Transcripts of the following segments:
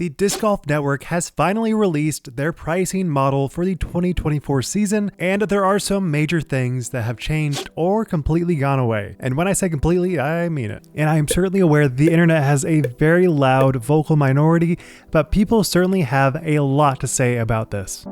The Disc Golf Network has finally released their pricing model for the 2024 season, and there are some major things that have changed or completely gone away. And when I say completely, I mean it. And I am certainly aware the internet has a very loud vocal minority, but people certainly have a lot to say about this.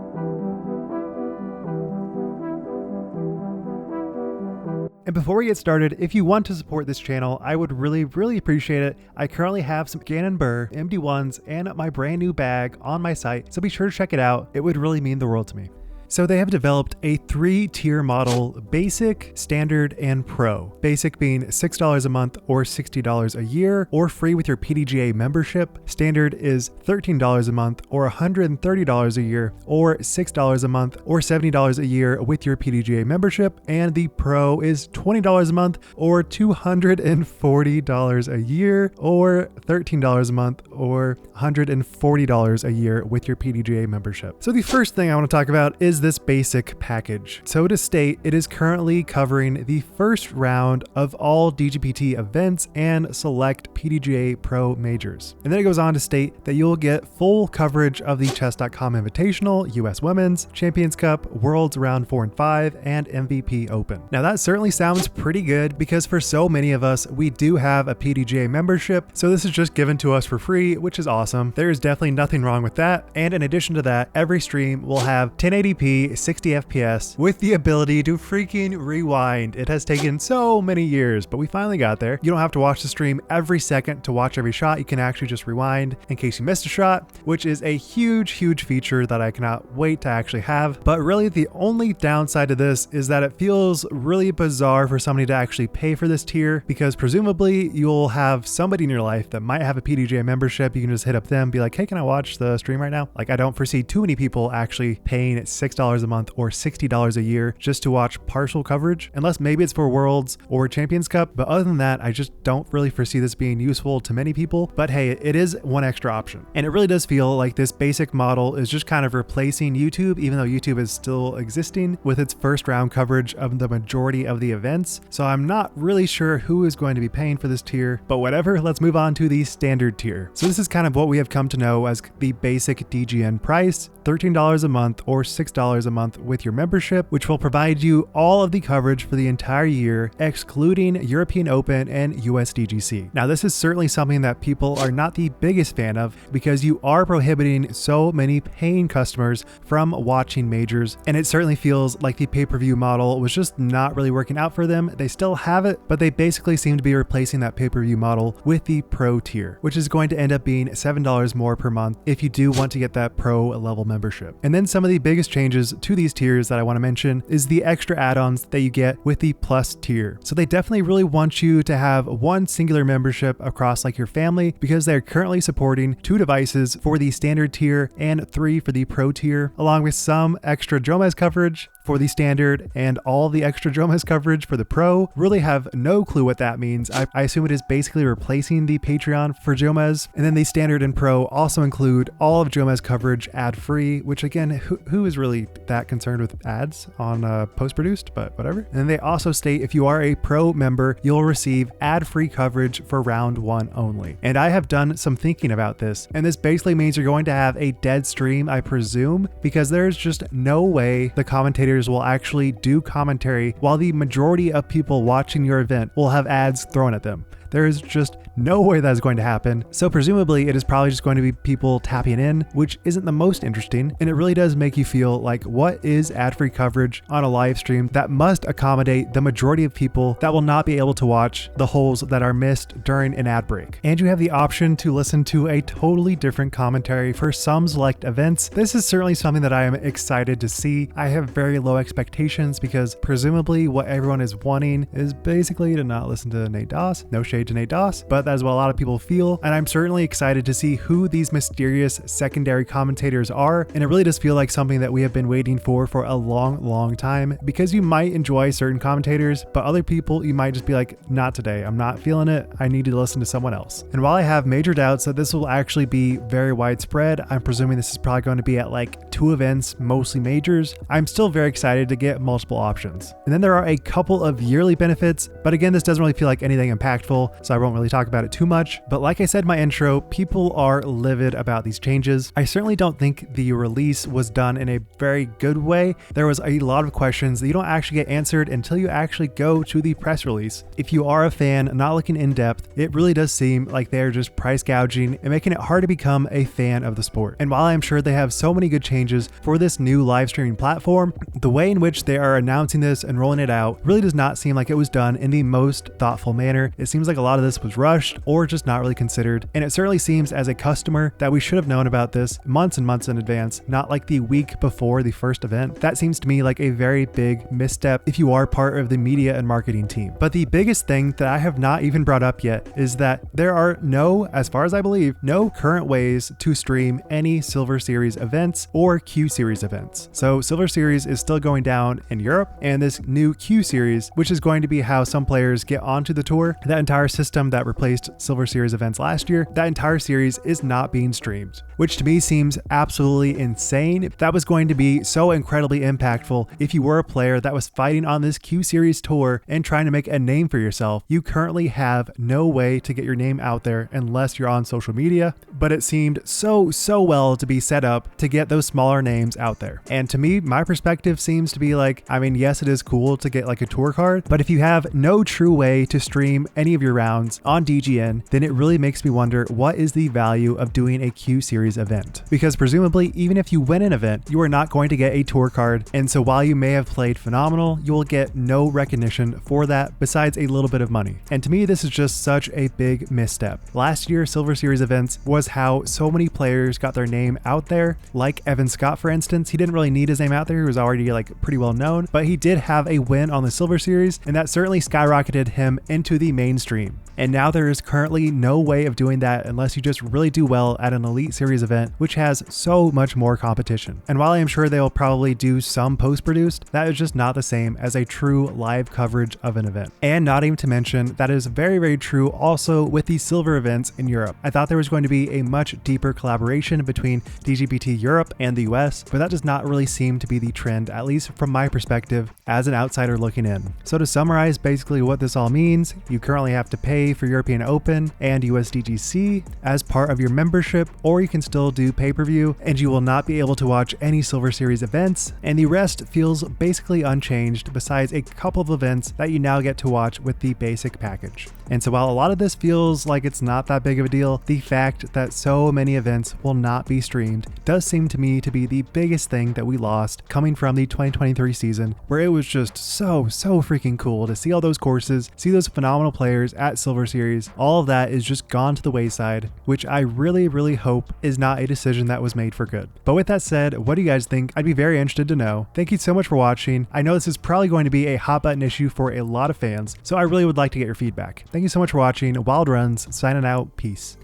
And before we get started, if you want to support this channel, I would really appreciate it. I currently have some Gannon Buhr MD1s and my brand new bag on my site, so be sure to check it out. It would really mean the world to me. So they have developed a 3-tier model: Basic, Standard, and Pro. Basic being $6 a month or $60 a year, or free with your PDGA membership. Standard is $13 a month or $130 a year, or $6 a month or $70 a year with your PDGA membership. And the Pro is $20 a month or $240 a year, or $13 a month or $140 a year with your PDGA membership. So the first thing I want to talk about is this basic package. So to state, it is currently covering the first round of all DGPT events and select PDGA Pro majors. And then it goes on to state that you'll get full coverage of the Chess.com Invitational, US Women's, Champions Cup, Worlds Round 4 and 5, and MVP Open. Now that certainly sounds pretty good because for so many of us, we do have a PDGA membership, so this is just given to us for free, which is awesome. There is definitely nothing wrong with that. And in addition to that, every stream will have 1080p 60 FPS with the ability to freaking rewind. It has taken so many years, but we finally got there. You don't have to watch the stream every second to watch every shot. You can actually just rewind in case you missed a shot, which is a huge feature that I cannot wait to actually have. But really the only downside to this is that it feels really bizarre for somebody to actually pay for this tier, because presumably you'll have somebody in your life that might have a PDGA membership. You can just hit up them, be like, hey, can I watch the stream right now? Like, I don't foresee too many people actually paying $6 a month or $60 a year just to watch partial coverage, unless maybe it's for Worlds or Champions Cup. But other than that, I just don't really foresee this being useful to many people. But hey, it is one extra option. And it really does feel like this basic model is just kind of replacing YouTube, even though YouTube is still existing with its first round coverage of the majority of the events. So I'm not really sure who is going to be paying for this tier, but whatever, let's move on to the standard tier. So this is kind of what we have come to know as the basic DGN price, $13 a month or $6 a month with your membership, which will provide you all of the coverage for the entire year, excluding European Open and USDGC. Now, this is certainly something that people are not the biggest fan of because you are prohibiting so many paying customers from watching majors, and it certainly feels like the pay-per-view model was just not really working out for them. They still have it, but they basically seem to be replacing that pay-per-view model with the Pro tier, which is going to end up being $7 more per month if you do want to get that Pro level membership. And then some of the biggest changes to these tiers that I want to mention is the extra add-ons that you get with the Plus tier. So they definitely really want you to have one singular membership across like your family, because they're currently supporting 2 devices for the standard tier and 3 for the Pro tier, along with some extra Jomez coverage for the standard and all the extra Jomez coverage for the Pro. Really have no clue what that means. I assume it is basically replacing the Patreon for Jomez. And then the standard and Pro also include all of Jomez coverage ad-free, which again, who is really that concerned with ads on post-produced, but whatever. And then they also state if you are a Pro member, you'll receive ad-free coverage for round 1 only. And I have done some thinking about this, and this basically means you're going to have a dead stream, I presume, because there's just no way the commentators will actually do commentary while the majority of people watching your event will have ads thrown at them. There is just no way that is going to happen. So presumably it is probably just going to be people tapping in, which isn't the most interesting. And it really does make you feel like, what is ad-free coverage on a live stream that must accommodate the majority of people that will not be able to watch the holes that are missed during an ad break? And you have the option to listen to a totally different commentary for some select events. This is certainly something that I am excited to see. I have very low expectations because presumably what everyone is wanting is basically to not listen to Nate Doss. No shade to Nate Doss, but that is what a lot of people feel. And I'm certainly excited to see who these mysterious secondary commentators are. And it really does feel like something that we have been waiting for a long time, because you might enjoy certain commentators, but other people, you might just be like, not today. I'm not feeling it. I need to listen to someone else. And while I have major doubts that this will actually be very widespread, I'm presuming this is probably going to be at like 2 events, mostly majors. I'm still very excited to get multiple options. And then there are a couple of yearly benefits, but again, this doesn't really feel like anything impactful. channel, so I won't really talk about it too much. But like I said in my intro, people are livid about these changes. I certainly don't think the release was done in a very good way. There was a lot of questions that you don't actually get answered until you actually go to the press release. If you are a fan not looking in depth, it really does seem like they're just price gouging and making it hard to become a fan of the sport. And while I'm sure they have so many good changes for this new live streaming platform, the way in which they are announcing this and rolling it out really does not seem like it was done in the most thoughtful manner. It seems like a lot of this was rushed or just not really considered. And it certainly seems as a customer that we should have known about this months and months in advance, not like the week before the first event. That seems to me like a very big misstep if you are part of the media and marketing team. But the biggest thing that I have not even brought up yet is that there are no, as far as I believe, no current ways to stream any Silver Series events or Q Series events. So Silver Series is still going down in Europe, and this new Q Series, which is going to be how some players get onto the tour, that entire system that replaced Silver Series events last year, that entire series is not being streamed, which to me seems absolutely insane. That was going to be so incredibly impactful if you were a player that was fighting on this Q Series tour and trying to make a name for yourself. You currently have no way to get your name out there unless you're on social media, but it seemed so well to be set up to get those smaller names out there. And to me, my perspective seems to be like, I mean, yes, it is cool to get like a tour card, but if you have no true way to stream any of your rounds on DGN, then it really makes me wonder, what is the value of doing a Q Series event? Because presumably, even if you win an event, you are not going to get a tour card. And so while you may have played phenomenal, you will get no recognition for that besides a little bit of money. And to me, this is just such a big misstep. Last year, Silver Series events was how so many players got their name out there. Like Evan Scott, for instance, he didn't really need his name out there. He was already like pretty well known, but he did have a win on the Silver Series, and that certainly skyrocketed him into the mainstream. And now there is currently no way of doing that unless you just really do well at an Elite Series event, which has so much more competition. And while I am sure they'll probably do some post-produced, that is just not the same as a true live coverage of an event. And not even to mention, that is very true also with the silver events in Europe. I thought there was going to be a much deeper collaboration between DGPT Europe and the US, but that does not really seem to be the trend, at least from my perspective as an outsider looking in. So to summarize basically what this all means, you currently have to pay for European Open and USDGC as part of your membership, or you can still do pay-per-view, and you will not be able to watch any Silver Series events, and the rest feels basically unchanged besides a couple of events that you now get to watch with the basic package. And so while a lot of this feels like it's not that big of a deal, the fact that so many events will not be streamed does seem to me to be the biggest thing that we lost coming from the 2023 season, where it was just so freaking cool to see all those courses, see those phenomenal players at Silver Series. All of that is just gone to the wayside, which I really hope is not a decision that was made for good. But with that said, what do you guys think? I'd be very interested to know. Thank you so much for watching. I know this is probably going to be a hot button issue for a lot of fans, so I really would like to get your feedback. Thank you so much for watching. Wild Runs, signing out. Peace.